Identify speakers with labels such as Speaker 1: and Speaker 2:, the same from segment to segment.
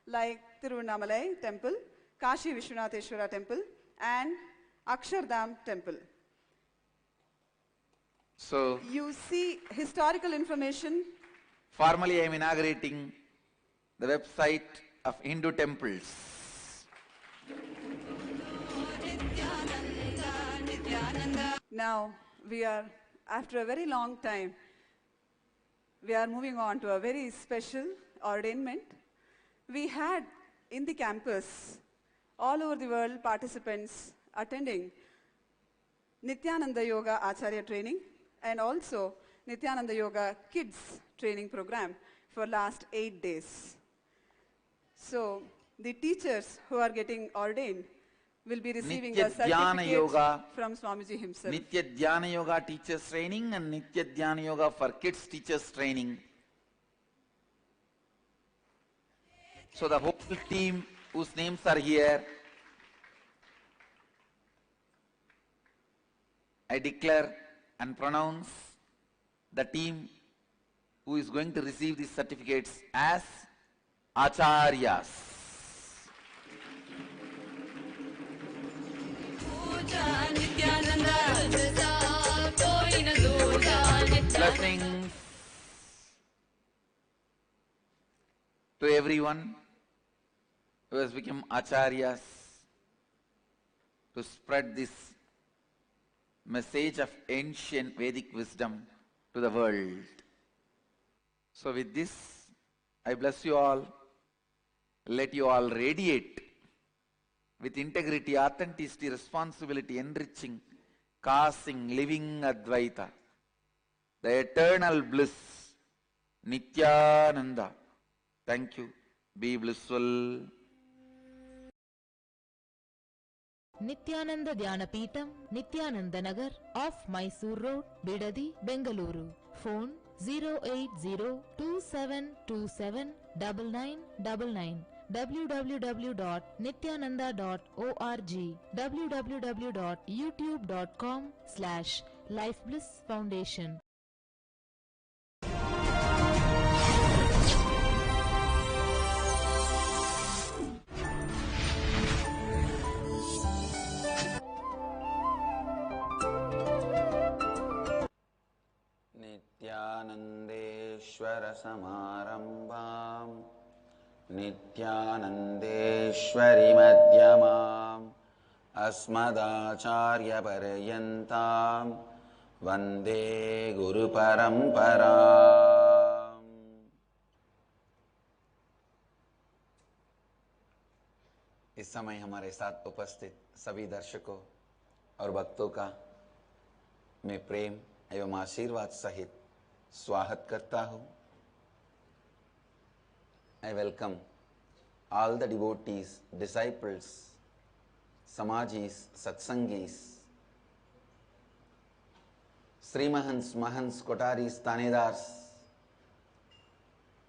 Speaker 1: like Tiruvannamalai Temple, Kashi Vishwanatheshwara Temple, and Akshardham Temple.
Speaker 2: So,
Speaker 1: you see historical information.
Speaker 2: Formally, I am inaugurating the website of Hindu temples.
Speaker 1: Now, after a very long time, we are moving on to a very special ordainment. We had in the campus, all over the world, participants attending Nityananda Yoga Acharya training and also Nityananda Yoga Kids training program for last 8 days. So the teachers who are getting ordained will be receiving a certificate from Swamiji himself.
Speaker 2: Nitya Dhyana Yoga teachers training and Nitya Dhyana Yoga for kids teachers training. So the whole team whose names are here, I declare and pronounce the team who is going to receive these certificates as Acharyas. Blessings to everyone who has become Acharyas to spread this message of ancient Vedic wisdom to the world. So with this, I bless you all. Let you all radiate with integrity, authenticity, responsibility, enriching, causing, living Advaita, the eternal bliss, Nityananda. Thank you. Be blissful.
Speaker 3: Nityananda Dhyanapitham, Nityananda Nagar, off Mysore Road, Bidadi, Bengaluru. Phone 08027279999. www.nityananda.org, www.youtube.com/Life Bliss Foundation.
Speaker 4: नित्यानन्देश्वर समारम्भां नित्यानन्देश्वरि मध्यमाम् अस्मदाचार्यपर्यन्तां वन्दे गुरुपरम्पराम्। इस समय हमारे साथ उपस्थित सभी दर्शकों और भक्तों का मैं प्रेम एवं आशीर्वाद सहित स्वागत करता हूँ। I welcome all the devotees, disciples, Samajis, Satsangis, Srimahans, Mahans, Kotaris, Tanedars,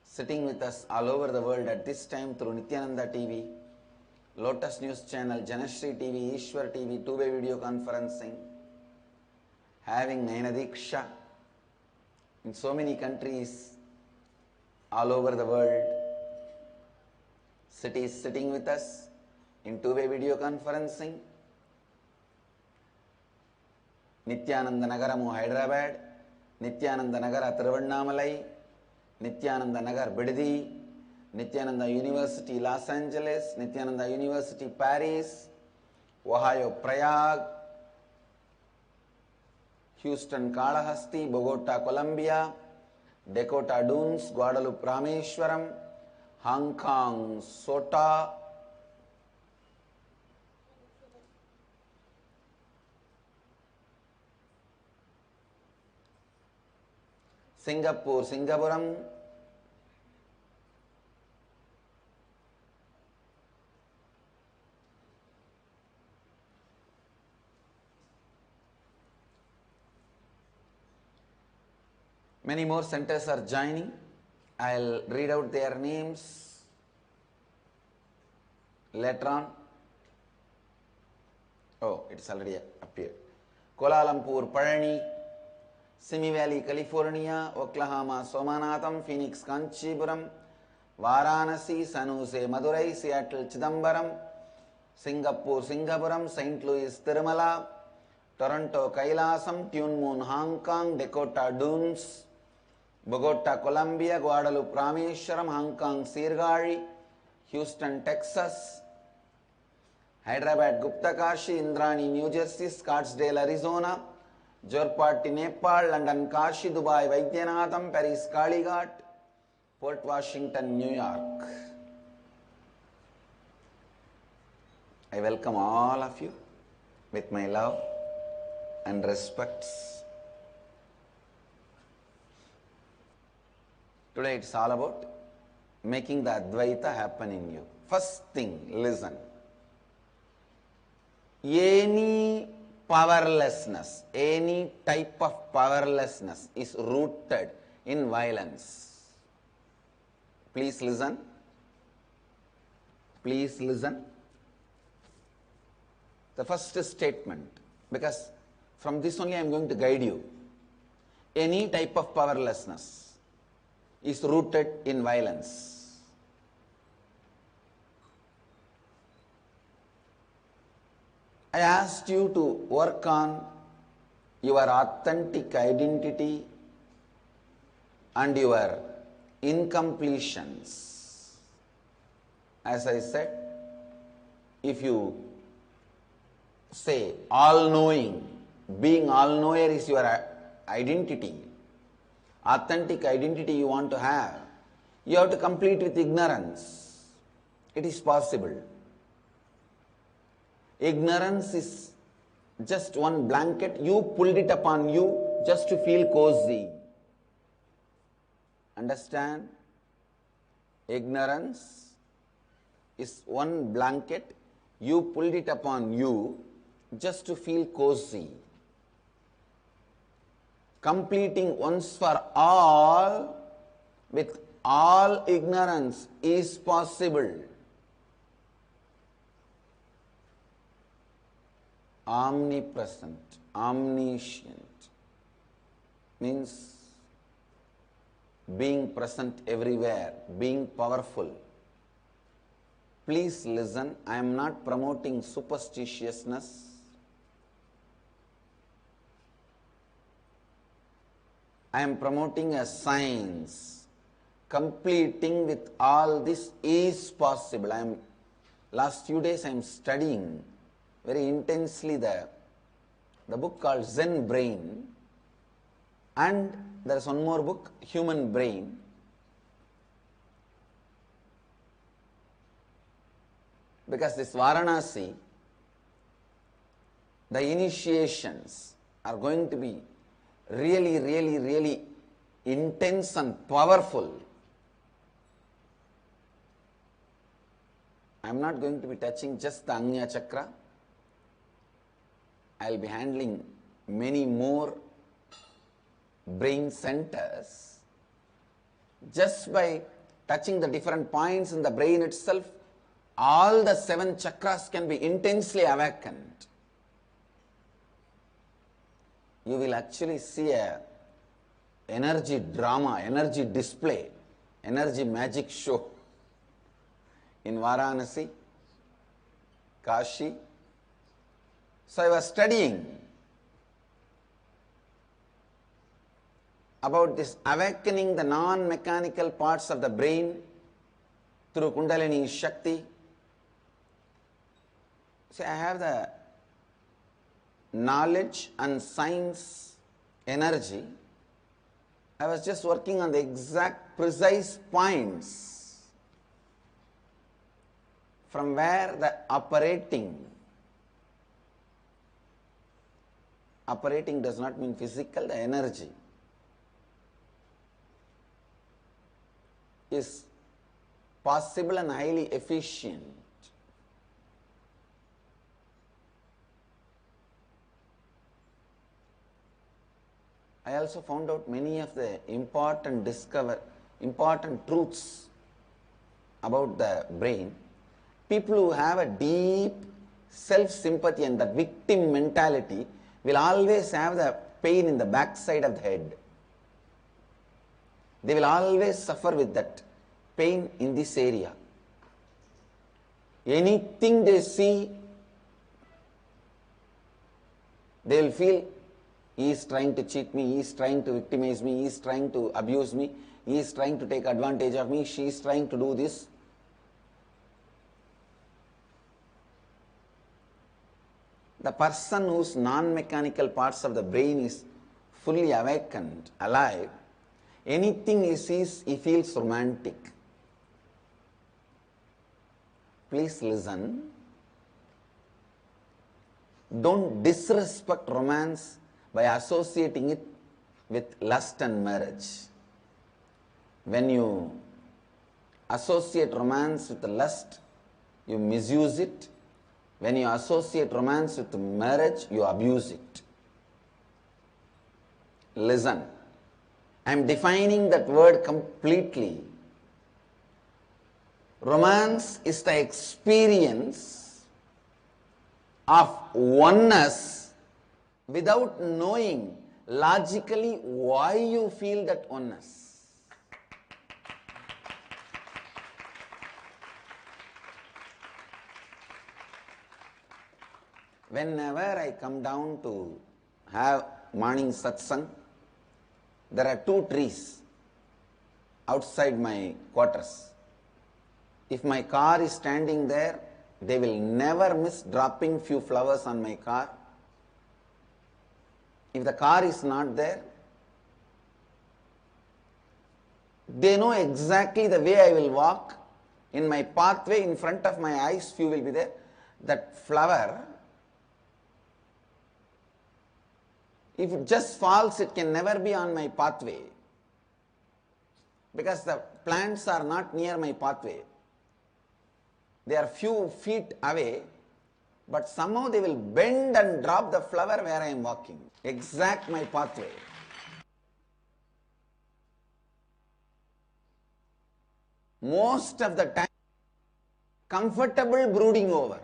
Speaker 4: sitting with us all over the world at this time through Nityananda TV, Lotus News Channel, Janashri TV, Ishwar TV, two-way video conferencing, having Nainadiksha in so many countries all over the world, cities sitting with us in two-way video conferencing, Nityananda Nagaramu Hyderabad, Nityananda Nagara Tiruvannamalai, Nityananda Nagar Bidadi, Nityananda University Los Angeles, Nityananda University Paris, Ohio Prayag, Houston Kalahasti, Bogota Colombia, Dakota Dunes, Guadalupe Rameshwaram, Hong Kong Sota, Singapore Singapuram, many more centers are joining. I'll read out their names later on. Oh, it's already appeared. Kuala Lumpur, Palani, Simi Valley, California, Oklahoma, Somanatham, Phoenix, Kanchipuram, Varanasi, San Jose, Madurai, Seattle, Chidambaram, Singapore, Singapuram, St. Louis, Tirumala, Toronto, Kailasam, Tune Moon, Hong Kong, Dakota Dunes, Bogota, Colombia, Guadalupe, Rameshwaram, Hong Kong, Sirgari, Houston, Texas, Hyderabad, Gupta Kashi, Indrani, New Jersey, Scottsdale, Arizona, Jorpati, Nepal, London, Kashi, Dubai, Vaidyanatham, Paris, Kalighat, Port Washington, New York. I welcome all of you with my love and respects. Today it's all about making the Advaita happen in you. First thing, listen. Any powerlessness, any type of powerlessness is rooted in violence. Please listen. Please listen. The first statement, because from this only I am going to guide you. Any type of powerlessness is rooted in violence. I asked you to work on your authentic identity and your incompletions. As I said, if you say all-knowing, being all-knower is your identity, authentic identity you want to have, you have to complete with ignorance. It is possible. Ignorance is just one blanket, you pulled it upon you just to feel cozy. Understand? Ignorance is one blanket, you pulled it upon you just to feel cozy. Completing once for all with all ignorance is possible. Omnipresent, omniscient means being present everywhere, being powerful. Please listen, I am not promoting superstitiousness. I am promoting a science. Completing with all this is possible. Last few days I am studying very intensely the book called Zen Brain, and there is one more book, Human Brain. Because this Varanasi, the initiations are going to be really, really, really intense and powerful. I am not going to be touching just the Agnya Chakra. I will be handling many more brain centers. Just by touching the different points in the brain itself, all the 7 chakras can be intensely awakened. You will actually see a energy drama, energy display, energy magic show in Varanasi, Kashi. So I was studying about this awakening the non-mechanical parts of the brain through Kundalini Shakti. See, I have the knowledge and science energy. I was just working on the exact precise points from where the operating does not mean physical, the energy is possible and highly efficient. I also found out many of the important truths about the brain. People who have a deep self-sympathy and the victim mentality will always have the pain in the back side of the head. They will always suffer with that pain in this area. Anything they see, they will feel he is trying to cheat me, he is trying to victimize me, he is trying to abuse me, he is trying to take advantage of me, she is trying to do this. The person whose non-mechanical parts of the brain is fully awakened, alive, anything he sees, he feels romantic. Please listen. Don't disrespect romance by associating it with lust and marriage. When you associate romance with lust, you misuse it. When you associate romance with marriage, you abuse it. Listen, I am defining that word completely. Romance is the experience of oneness without knowing logically why you feel that oneness. Whenever I come down to have morning satsang, there are 2 trees outside my quarters. If my car is standing there, they will never miss dropping few flowers on my car. If the car is not there, they know exactly the way I will walk. In my pathway, in front of my eyes, few will be there. That flower, if it just falls, it can never be on my pathway, because the plants are not near my pathway. They are few feet away, but somehow they will bend and drop the flower where I am walking. Exact my pathway. Most of the time, comfortable brooding over.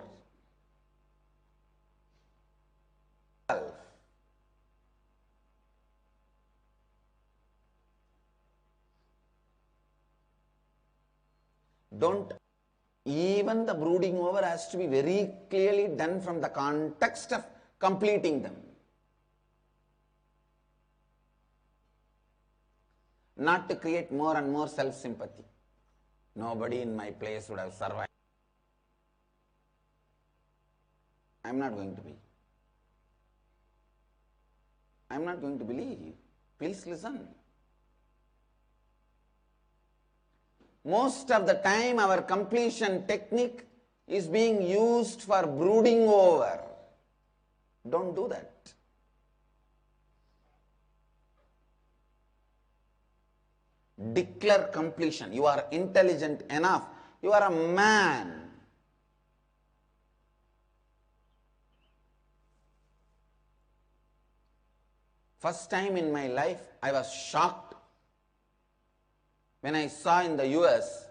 Speaker 4: Don't, even the brooding over has to be very clearly done from the context of completing them. Not to create more and more self-sympathy. Nobody in my place would have survived. I am not going to be. I am not going to believe. Please listen. Most of the time our completion technique is being used for brooding over. Don't do that. Declare completion. You are intelligent enough. You are a man. First time in my life, I was shocked when I saw in the US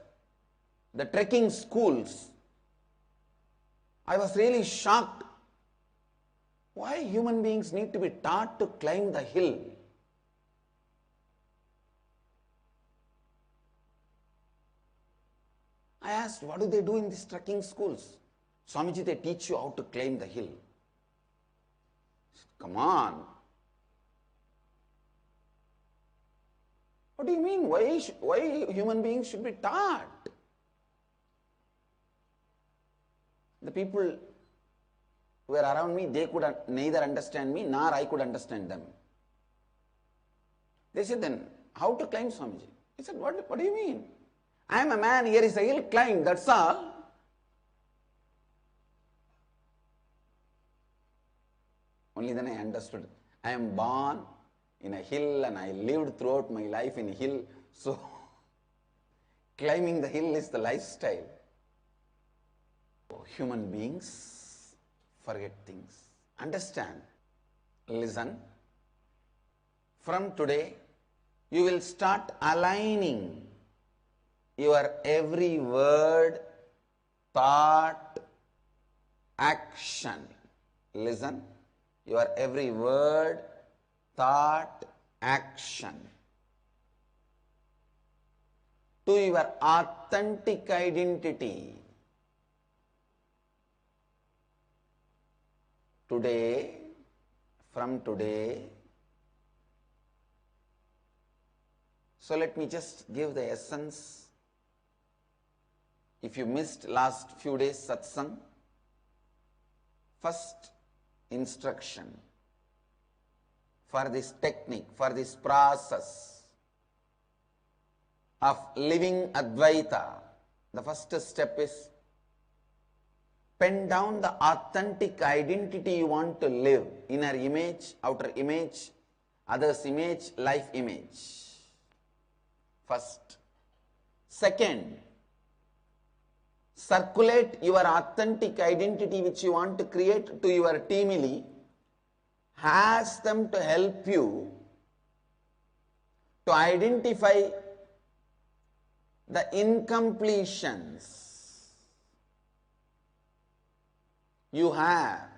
Speaker 4: the trekking schools. I was really shocked. Why human beings need to be taught to climb the hill? I asked, what do they do in these trekking schools? Swamiji, they teach you how to climb the hill. I said, come on. What do you mean? Why human beings should be taught? The people who were around me, they could neither understand me nor I could understand them. They said, then how to climb, Swamiji? I said, what do you mean? I am a man, here is a hill, climb, that's all. Only then I understood. I am born in a hill and I lived throughout my life in a hill. So, climbing the hill is the lifestyle. Human beings forget things. Understand. Listen. From today, you will start aligning your every word, thought, action. Listen. Your every word, thought, action to your authentic identity. Today, from today, so let me just give the essence. If you missed last few days satsang, first instruction for this technique, for this process of living Advaita, the first step is pen down the authentic identity you want to live. Inner image, outer image, others image, life image. First. Second, circulate your authentic identity which you want to create to your teamily. Ask them to help you to identify the incompletions you have.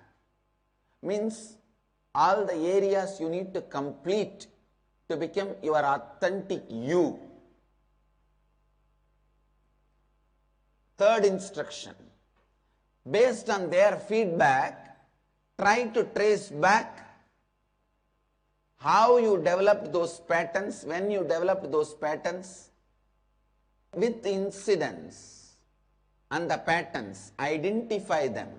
Speaker 4: Means all the areas you need to complete to become your authentic you. Third instruction, based on their feedback, try to trace back how you developed those patterns, when you developed those patterns, with incidents and the patterns, identify them.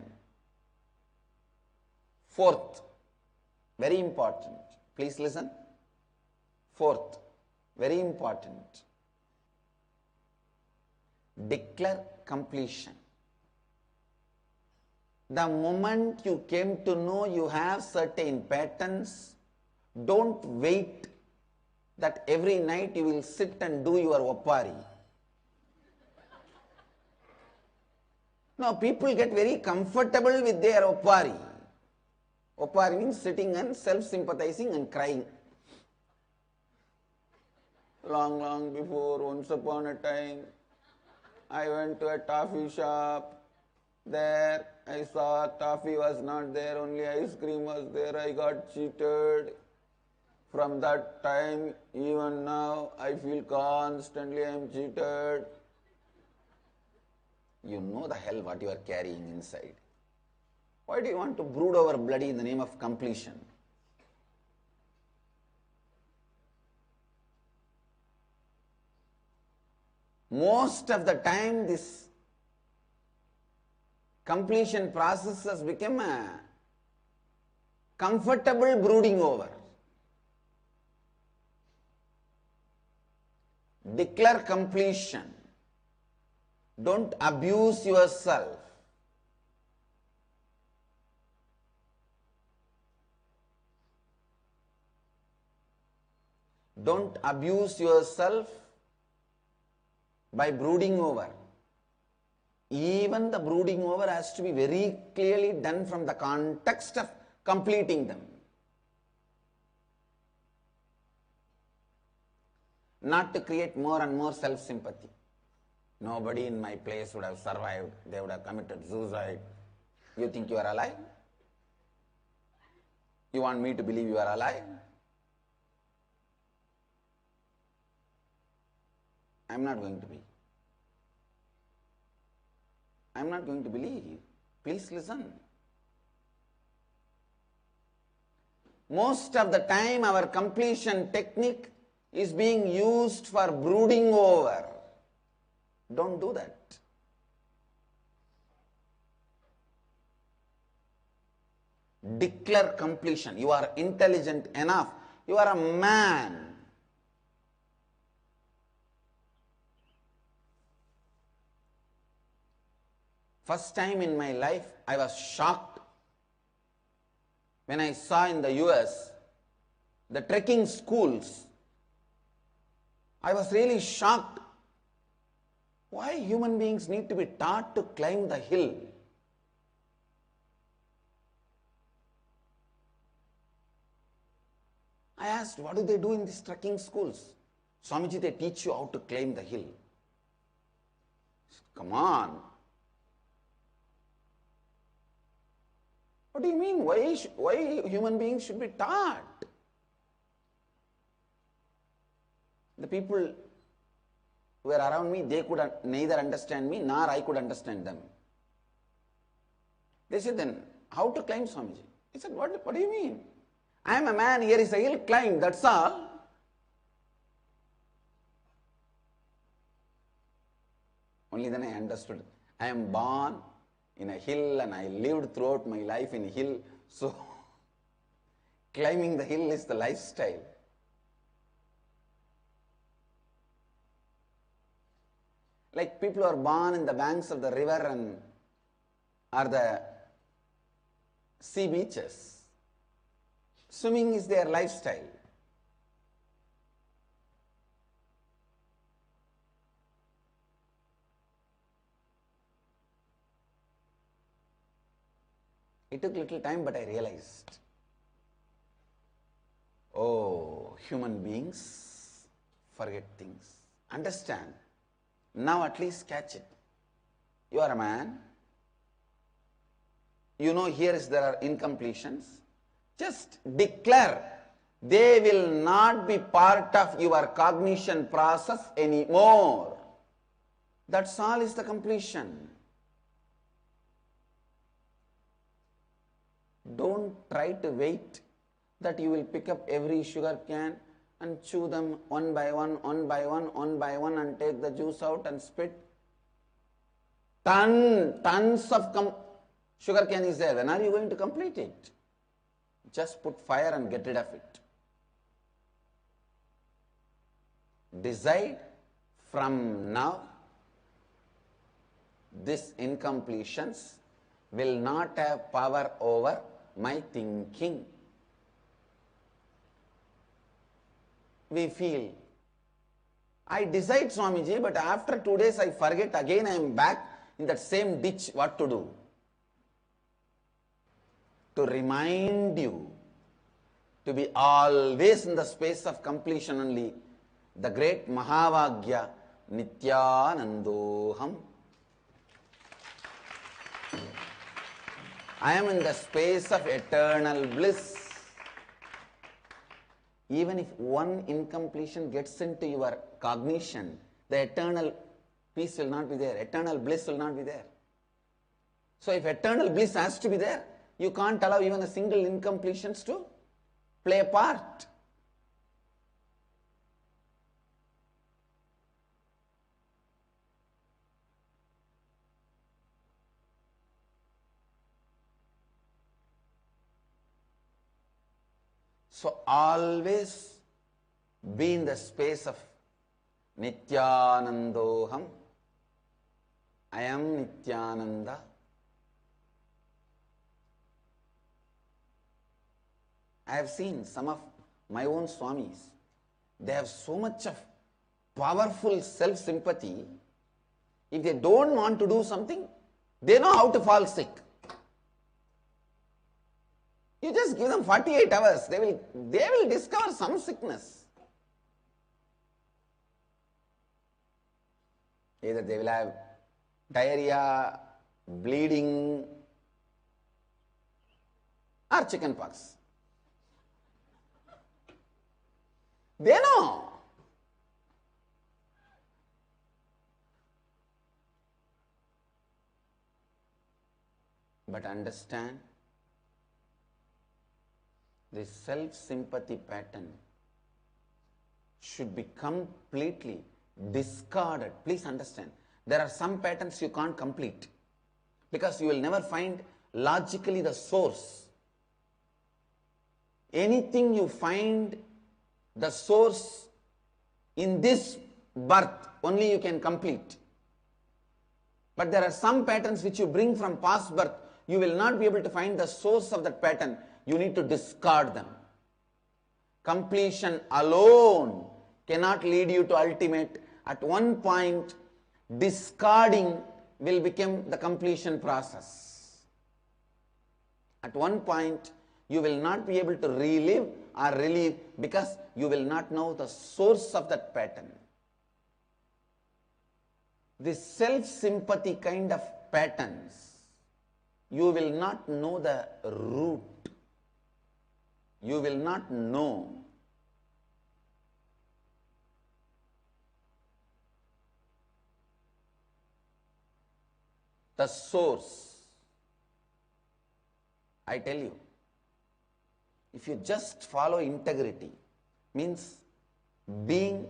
Speaker 4: Fourth, very important, please listen. Fourth, very important, declare completion. The moment you came to know you have certain patterns, don't wait that every night you will sit and do your Opari. No, people get very comfortable with their Opari. Opari means sitting and self-sympathizing and crying. Long before, once upon a time, I went to a toffee shop. There I saw toffee was not there, only ice cream was there. I got cheated. From that time, even now, I feel constantly I am cheated. You know the hell what you are carrying inside. Why do you want to brood over bloody in the name of completion? Most of the time, this completion process has become a comfortable brooding over. Declare completion. Don't abuse yourself. Don't abuse yourself by brooding over. Even the brooding over has to be very clearly done from the context of completing them. Not to create more and more self-sympathy. Nobody in my place would have survived. They would have committed suicide. You think you are alive? You want me to believe you are alive? I am not going to be. I am not going to believe. Please listen. Most of the time our completion technique is being used for brooding over. Don't do that. Declare completion. You are intelligent enough. You are a man. First time in my life, I was shocked when I saw in the US the trekking schools. I was really shocked. Why human beings need to be taught to climb the hill? I asked, what do they do in these trekking schools? Swamiji, they teach you how to climb the hill. Come on. What do you mean? Why human beings should be taught? The people who were around me, they could neither understand me nor I could understand them. They said, then how to climb, Swamiji? He said, what do you mean? I am a man, here is a hill, climb, that's all. Only then I understood. I am born in a hill and I lived throughout my life in a hill. So, climbing the hill is the lifestyle. Like people who are born in the banks of the river and or the sea beaches. Swimming is their lifestyle. It took little time, but I realized, oh, human beings forget things. Understand. Now at least catch it. You are a man. You know here there are incompletions. Just declare they will not be part of your cognition process anymore. That's all is the completion. Don't try to wait that you will pick up every sugar cane and chew them one by one and take the juice out and spit. Tons of sugar cane is there. When are you going to complete it? Just put fire and get rid of it. Decide from now, these incompletions will not have power over my thinking. We feel, I decide, Swamiji, but after 2 days I forget again, I am back in that same ditch. What to do? To remind you to be always in the space of completion only, the great Mahavagya Nityanandoham. I am in the space of eternal bliss. Even if one incompletion gets into your cognition, the eternal peace will not be there, eternal bliss will not be there. So if eternal bliss has to be there, you can't allow even a single incompletions to play a part. So always be in the space of Nityanandoham. I am Nityananda. I have seen some of my own Swamis. They have so much of powerful self-sympathy. If they don't want to do something, they know how to fall sick. You just give them 48 hours, they will discover some sickness. Either they will have diarrhea, bleeding, or chicken pox. They know. But understand, this self-sympathy pattern should be completely discarded. Please understand, there are some patterns you can't complete because you will never find logically the source. Anything you find the source in this birth, only you can complete. But there are some patterns which you bring from past birth, you will not be able to find the source of that pattern. You need to discard them. Completion alone cannot lead you to ultimate. At one point, discarding will become the completion process. At one point, you will not be able to relive or relieve because you will not know the source of that pattern. This self-sympathy kind of patterns, you will not know the root. You will not know. the source. I tell you, if you just follow integrity, means being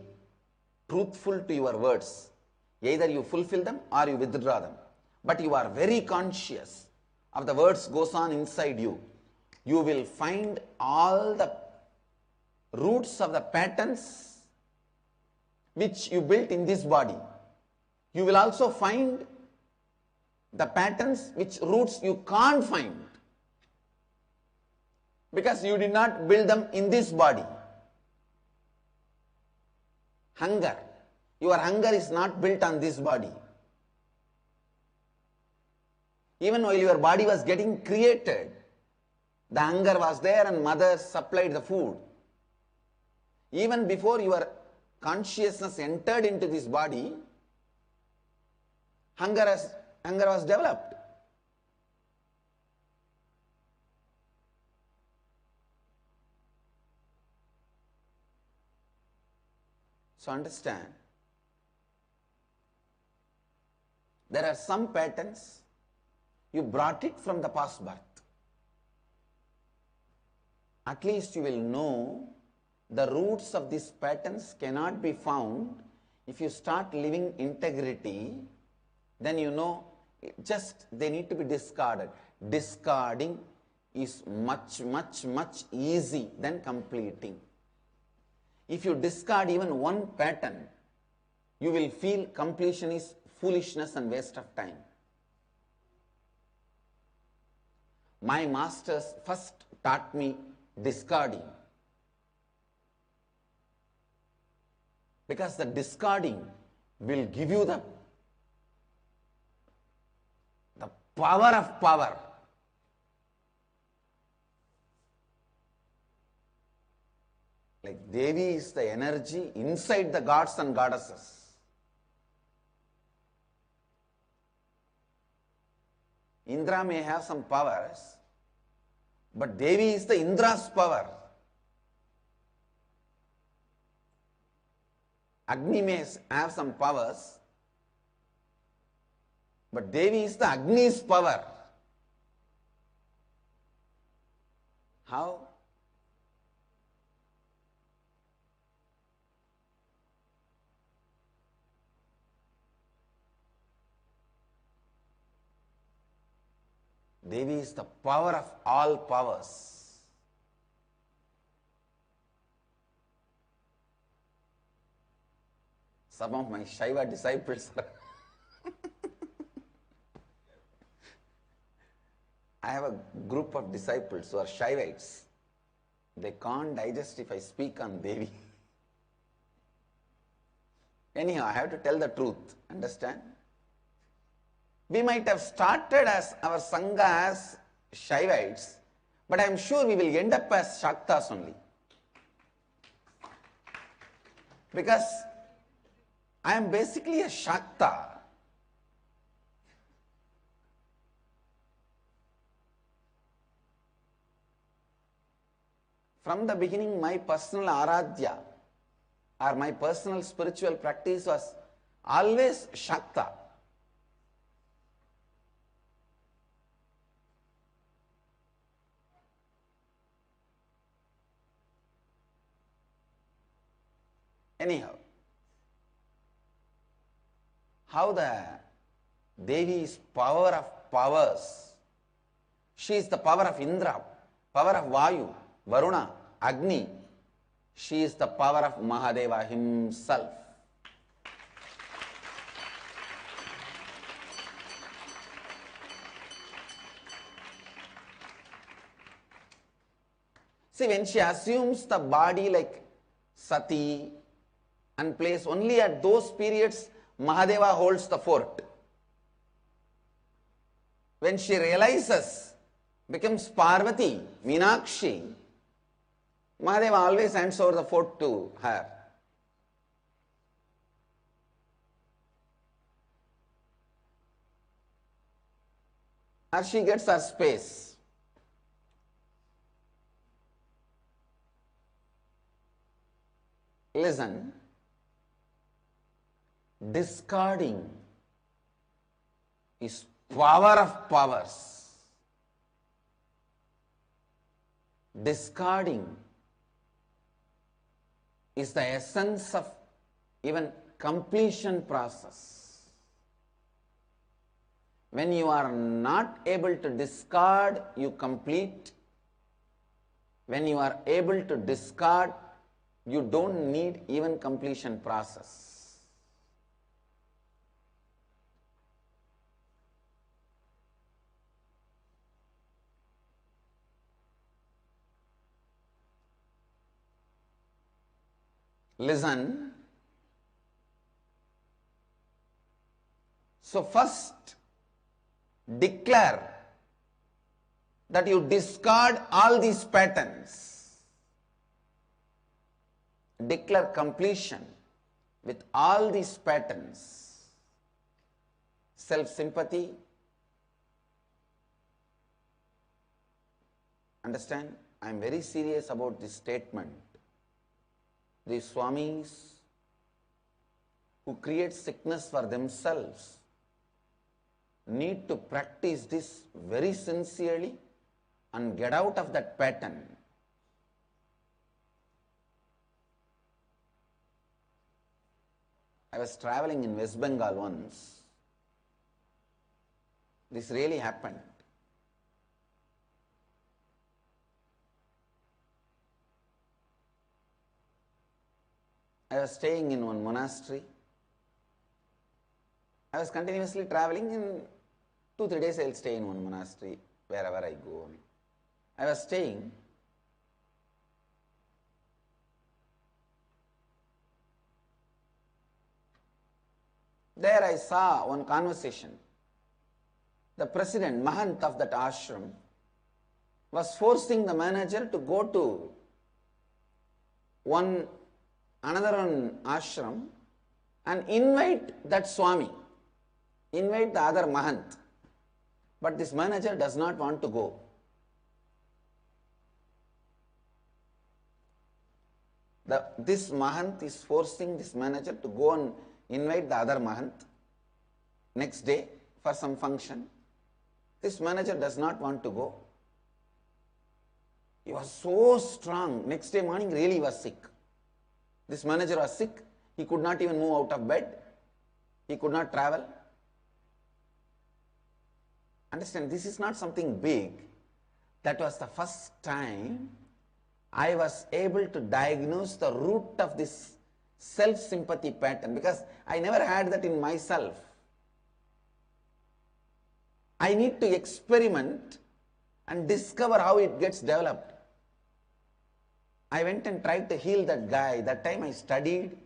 Speaker 4: truthful to your words, either you fulfill them or you withdraw them, but you are very conscious of the words goes on inside you, you will find all the roots of the patterns which you built in this body. You will also find the patterns which roots you can't find, because you did not build them in this body. Hunger. Your hunger is not built on this body. Even while your body was getting created, the hunger was there and mother supplied the food. Even before your consciousness entered into this body, hunger was developed. So understand, there are some patterns you brought it from the past birth. At least you will know the roots of these patterns cannot be found if you start living integrity. Then you know, just they need to be discarded. Discarding is much easy than completing. If you discard even one pattern, you will feel completion is foolishness and waste of time. My masters first taught me discarding, because the discarding will give you the power of power. Like Devi is the energy inside the gods and goddesses. Indra may have some powers, but Devi is the Indra's power. Agni may have some powers, but Devi is the Agni's power. How? Devi is the power of all powers. Some of my Shaiva disciples are I have a group of disciples who are Shaivites. They can't digest if I speak on Devi. Anyhow, I have to tell the truth. Understand? We might have started as our Sangha as Shaivites, but I am sure we will end up as Shaktas only. Because I am basically a Shakta. From the beginning, my personal Aradhya or my personal spiritual practice was always Shakta. Anyhow, how the Devi is power of powers. She is the power of Indra, power of Vayu, Varuna, Agni. She is the power of Mahadeva himself. See, when she assumes the body like Sati and plays only at those periods, Mahadeva holds the fort. When she realizes, becomes Parvati, Meenakshi, Mahadeva always hands over the fort to her. Or she gets her space. Listen, discarding is power of powers. Discarding is the essence of even completion process. When you are not able to discard, you complete. When you are able to discard, you don't need even completion process. Listen. So first, declare that you discard all these patterns. Declare completion with all these patterns. Self-sympathy. Understand? I am very serious about this statement. The Swamis who create sickness for themselves need to practice this very sincerely and get out of that pattern. I was traveling in West Bengal once. This really happened. I was staying in one monastery. I was continuously traveling. In 2-3 days I will stay in one monastery wherever I go. I was staying. There I saw one conversation. The president, Mahant of that ashram, was forcing the manager to go to another ashram and invite that Swami, invite the other Mahant. But this manager does not want to go. This Mahant is forcing this manager to go and invite the other Mahant next day for some function. This manager does not want to go. He was so strong. Next day morning really was sick. This manager was sick. He could not even move out of bed. He could not travel. Understand, this is not something big. That was the first time I was able to diagnose the root of this self-sympathy pattern, because I never had that in myself. I need to experiment and discover how it gets developed. I went and tried to heal that guy. That time I studied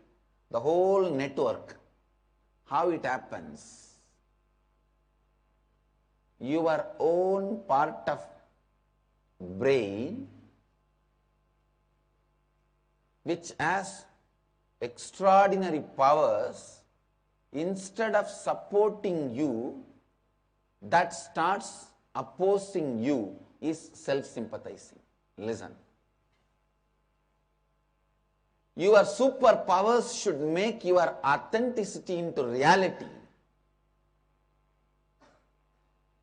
Speaker 4: the whole network, how it happens. Your own part of brain, which has extraordinary powers, instead of supporting you, that starts opposing you, is self-sympathizing. Listen. Your superpowers should make your authenticity into reality.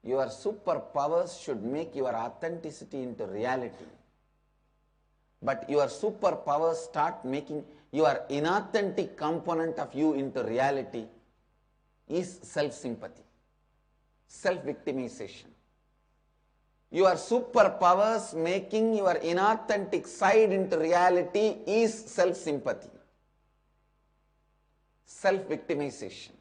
Speaker 4: Your superpowers should make your authenticity into reality. But your superpowers start making your inauthentic component of you into reality is self-sympathy, self-victimization. Your superpowers making your inauthentic side into reality is self-sympathy, self-victimization.